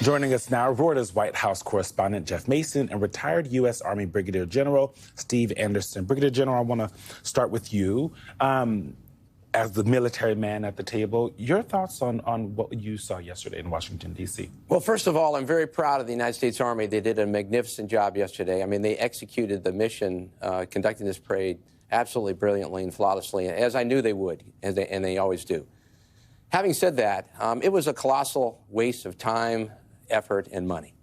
Joining us now, Reuters White House correspondent Jeff Mason and retired U.S. Army Brigadier General Steve Anderson. Brigadier General, I want to start with you. As the military man at the table, your thoughts on what you saw yesterday in Washington, D.C.? Well, first of all, I'm very proud of the United States Army. They did a magnificent job yesterday. I mean, they executed the mission, conducting this parade absolutely brilliantly and flawlessly, as I knew they would, and they always do. Having said that, it was a colossal waste of time, effort, and money.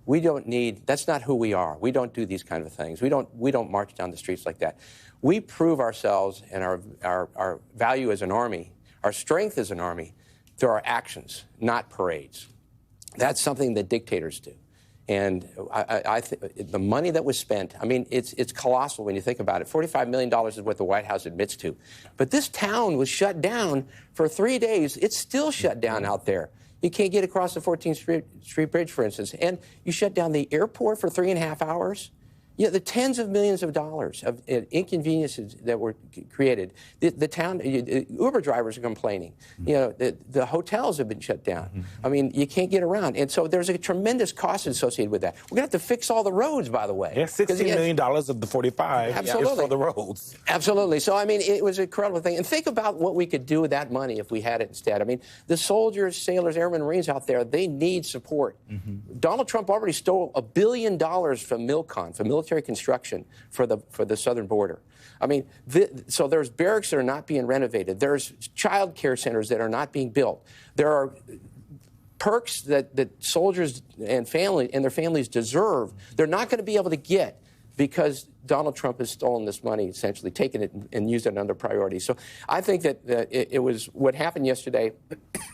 We don't need, that's not who we are. We don't do these kind of things. We don't march down the streets like that. We prove ourselves and our value as an army, our strength as an army, through our actions, not parades. That's something that dictators do. And I think the money that was spent, I mean, it's colossal when you think about it. $45 million is what the White House admits to. But this town was shut down for 3 days. It's still shut down out there. You can't get across the 14th Street Bridge, for instance. And you shut down the airport for 3.5 hours. You know, the tens of millions of dollars of inconveniences that were created. The town, Uber drivers are complaining. You know, the hotels have been shut down. I mean, you can't get around. And so there's a tremendous cost associated with that. We're going to have to fix all the roads, by the way. Yeah, $16 million of the 45 is for the roads. Absolutely. So, I mean, it was an incredible thing. And think about what we could do with that money if we had it instead. I mean, the soldiers, sailors, airmen, Marines out there, they need support. Donald Trump already stole $1 billion from Milcon, from military construction for the southern border. I mean, so there's barracks that are not being renovated. There's child care centers that are not being built. There are perks that soldiers and their families deserve. They're not going to be able to get because Donald Trump has stolen this money, essentially taken it and used it under priority. So I think that it was what happened yesterday,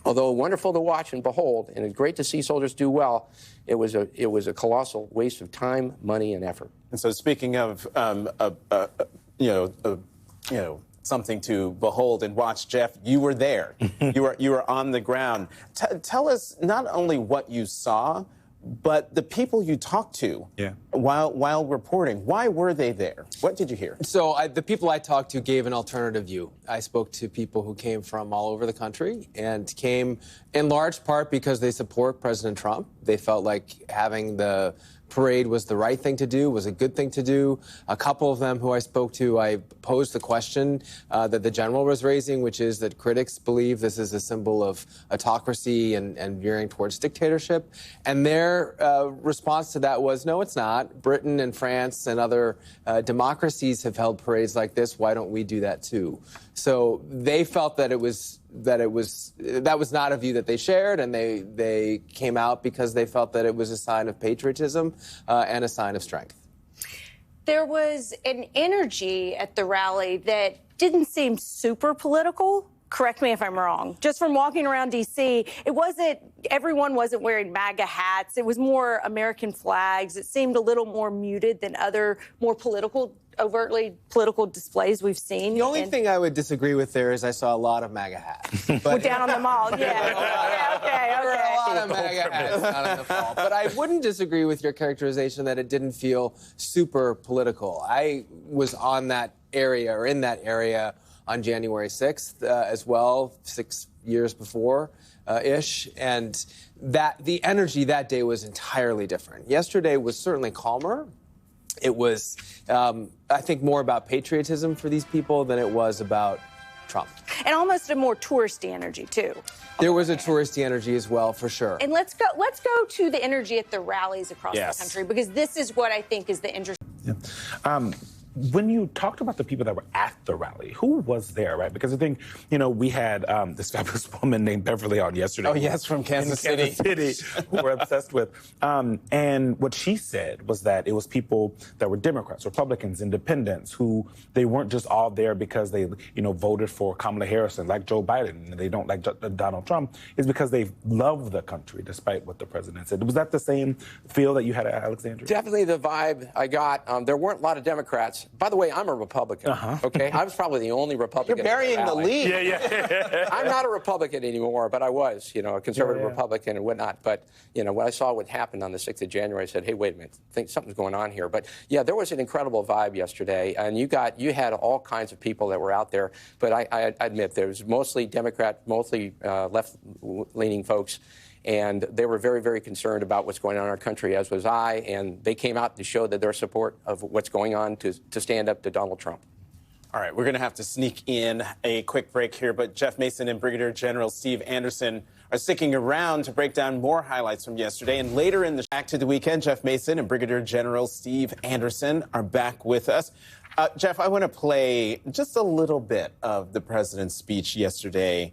although wonderful to watch and behold, and it's great to see soldiers do well, it was a colossal waste of time, money, and effort. And so, speaking of something to behold and watch, Jeff, you were there. you were on the ground. Tell us not only what you saw, but the people you talked to while reporting. Why were they there? What did you hear? So the people I talked to gave an alternative view. I spoke to people who came from all over the country and came in large part because they support President Trump. They felt like having the parade was the right thing to do, was a good thing to do. A couple of them who I spoke to, I posed the question that the general was raising, which is that critics believe this is a symbol of autocracy and veering towards dictatorship. And their response to that was, no, it's not. Britain and France and other democracies have held parades like this. Why don't we do that too? So they felt that that was not a view that they shared, and they came out because they felt that it was a sign of patriotism and a sign of strength. There was an energy at the rally that didn't seem super political. Correct me if I'm wrong. Just from walking around D.C., everyone wasn't wearing MAGA hats. It was more American flags. It seemed a little more muted than other more overtly political displays we've seen. The only thing I would disagree with there is I saw a lot of MAGA hats. We're down on the mall, okay. There were a lot of MAGA hats out in the fall. But I wouldn't disagree with your characterization that it didn't feel super political. I was in that area on January 6th as well, 6 years before ish, and the energy that day was entirely different. Yesterday was certainly calmer. It was, I think, more about patriotism for these people than it was about Trump. And almost a more touristy energy, too. There was a touristy energy as well, for sure. And let's go to the energy at the rallies across the country, because this is what I think is the interesting. When you talked about the people that were at the rally, who was there, right? Because I think, we had this fabulous woman named Beverly on yesterday. Oh, yes, from Kansas City. Who we're obsessed with. And what she said was that it was people that were Democrats, Republicans, independents, who they weren't just all there because they, voted for Kamala Harris and like Joe Biden and they don't like Donald Trump. It's because they love the country, despite what the president said. Was that the same feel that you had at Alexandria? Definitely the vibe I got. There weren't a lot of Democrats. By the way, I'm a Republican, okay? I was probably the only Republican. You're burying the lead. Yeah. I'm not a Republican anymore, but I was, a conservative Republican and whatnot. But, when I saw what happened on the 6th of January, I said, hey, wait a minute, I think something's going on here. But, yeah, there was an incredible vibe yesterday. And you had all kinds of people that were out there. But I admit there was mostly Democrat, mostly left-leaning folks. And they were very, very concerned about what's going on in our country, as was I. And they came out to show that their support of what's going on to stand up to Donald Trump. All right, we're going to have to sneak in a quick break here, but Jeff Mason and Brigadier General Steve Anderson are sticking around to break down more highlights from yesterday. And later in the Back to the Weekend, Jeff Mason and Brigadier General Steve Anderson are back with us. Jeff, I want to play just a little bit of the president's speech yesterday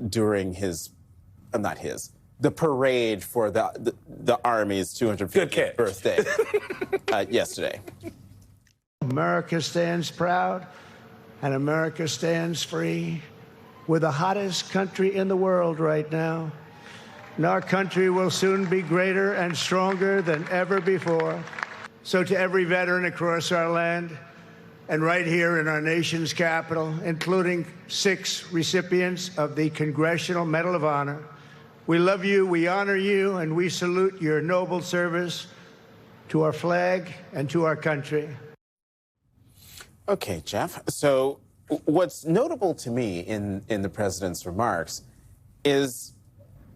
during the parade for the Army's 250th birthday yesterday. America stands proud and America stands free. We're the hottest country in the world right now. And our country will soon be greater and stronger than ever before. So to every veteran across our land and right here in our nation's capital, including 6 recipients of the Congressional Medal of Honor, we love you, we honor you, and we salute your noble service to our flag and to our country. Okay, Jeff. So what's notable to me in the president's remarks is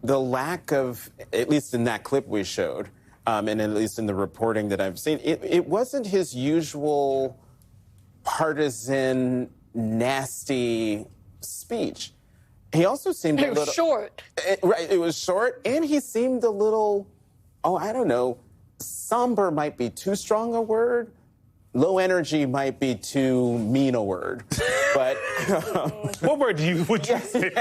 the lack of, at least in that clip we showed, and at least in the reporting that I've seen, it wasn't his usual partisan, nasty speech. He also seemed a little short. Right, it was short, and he seemed a little, I don't know, somber might be too strong a word. Low energy might be too mean a word, but what word would you say?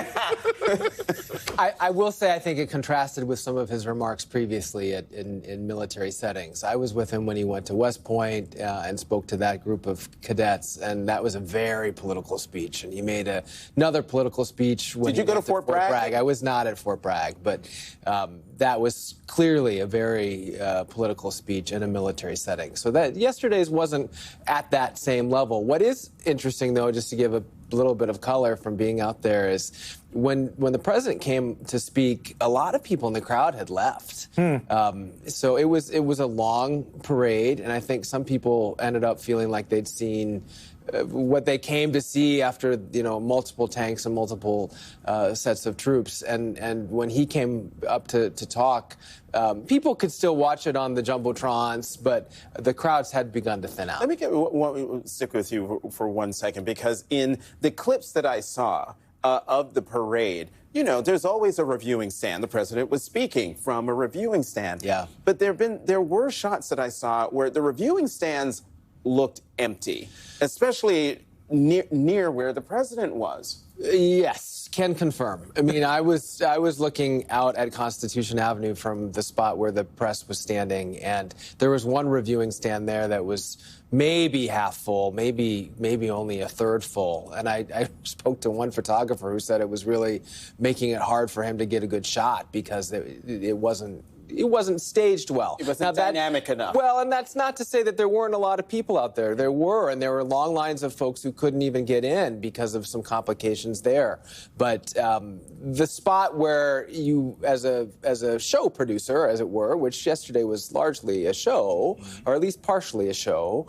I will say I think it contrasted with some of his remarks previously in military settings. I was with him when he went to West Point and spoke to that group of cadets, and that was a very political speech. And he made another political speech when Did you go to Fort Bragg? I was not at Fort Bragg, but that was clearly a very political speech in a military setting. So that yesterday's wasn't at that same level. What is interesting, though, just to give a little bit of color from being out there, is when the president came to speak, a lot of people in the crowd had left. So it was a long parade, and I think some people ended up feeling like they'd seen what they came to see after, multiple tanks and multiple sets of troops. And when he came up to talk, people could still watch it on the jumbotrons, but the crowds had begun to thin out. Let me stick with you for 1 second, because in the clips that I saw of the parade, there's always a reviewing stand. The president was speaking from a reviewing stand. Yeah. But there were shots that I saw where the reviewing stands looked empty, especially near where the president was. Yes, can confirm. I mean, I was looking out at Constitution Avenue from the spot where the press was standing, and there was one reviewing stand there that was maybe half full, maybe only a third full. And I spoke to one photographer who said it was really making it hard for him to get a good shot because it wasn't staged well. It wasn't dynamic enough. Well, and that's not to say that there weren't a lot of people out there. There were, and there were long lines of folks who couldn't even get in because of some complications there. But the spot where you, as a show producer, as it were, which yesterday was largely a show, or at least partially a show,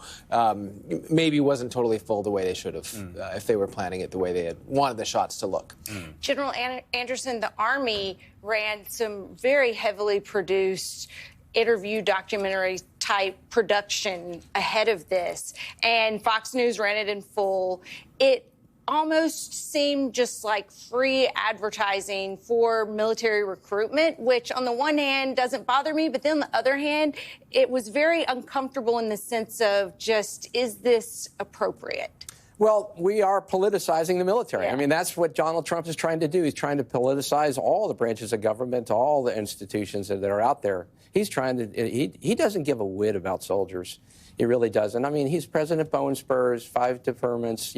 maybe wasn't totally full the way they should have if they were planning it the way they had wanted the shots to look. General Anderson, the Army ran some very heavily produced interview documentary type production ahead of this, and Fox News ran it in full. It almost seemed just like free advertising for military recruitment, which on the one hand doesn't bother me, but then on the other hand, it was very uncomfortable in the sense of just, is this appropriate? Well, we are politicizing the military. Yeah. I mean, that's what Donald Trump is trying to do. He's trying to politicize all the branches of government, all the institutions that are out there. He's trying to, he doesn't give a whit about soldiers. He really doesn't. I mean, he's president of Bone Spurs, 5 deferments.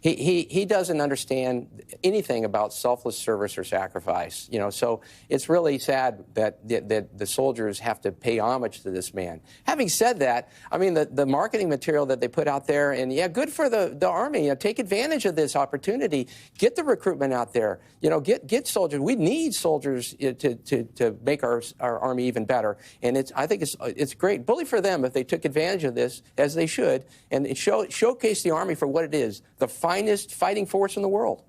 He doesn't understand anything about selfless service or sacrifice. So it's really sad that the soldiers have to pay homage to this man. Having said that, I mean, the marketing material that they put out there, and good for the Army. Take advantage of this opportunity. Get the recruitment out there. Get soldiers. We need soldiers to make our Army even better. And I think it's great. Bully for them if they took advantage of this, as they should, and showcase the Army for what it is, the finest fighting force in the world.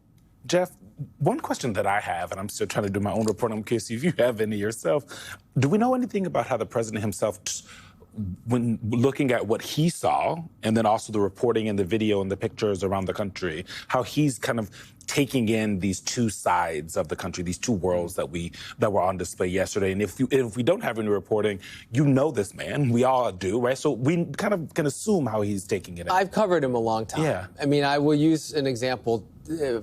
Jeff, one question that I have, and I'm still trying to do my own reporting in case if you have any yourself, do we know anything about how the president himself, when looking at what he saw, and then also the reporting and the video and the pictures around the country, how he's kind of taking in these two sides of the country, these two worlds that were on display yesterday? And if we don't have any reporting, you know this man, we all do, right? So we kind of can assume how he's taking it in. I've covered him a long time. Yeah. I mean, I will use an example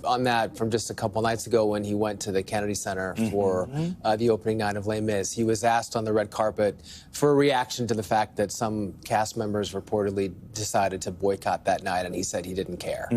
on that from just a couple nights ago when he went to the Kennedy Center for the opening night of Les Mis. He was asked on the red carpet for a reaction to the fact that some cast members reportedly decided to boycott that night, and he said he didn't care.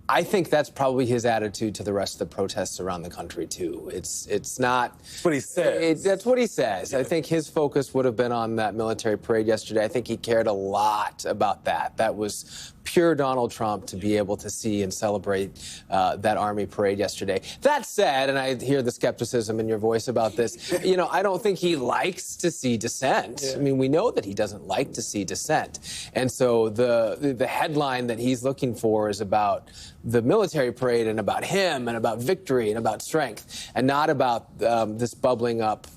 I think that's probably his attitude to the rest of the protests around the country, too. It's not... That's what he says. That's what he says. I think his focus would have been on that military parade yesterday. I think he cared a lot about that. That was pure Donald Trump to be able to see and celebrate that Army parade yesterday. That said, and I hear the skepticism in your voice about this, you know, I don't think he likes to see dissent. I mean, we know that he doesn't like to see dissent. And so the headline that he's looking for is about the military parade and about him and about victory and about strength, and not about this bubbling up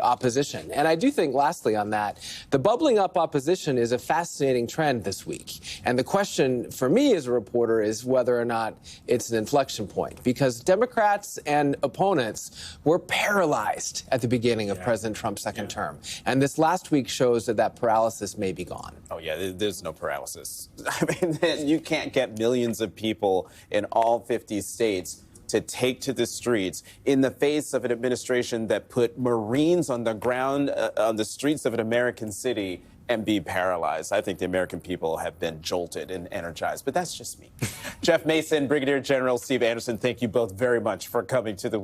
opposition. And I do think, lastly on that, the bubbling up opposition is a fascinating trend this week. And the question for me as a reporter is whether or not it's an inflection point, because Democrats and opponents were paralyzed at the beginning of President Trump's second term. And this last week shows that that paralysis may be gone. Oh, yeah, there's no paralysis. I mean, you can't get millions of people in all 50 states to take to the streets in the face of an administration that put Marines on the ground, on the streets of an American city, and be paralyzed. I think the American people have been jolted and energized, but that's just me. Jeff Mason, Brigadier General Steve Anderson, thank you both very much for coming to the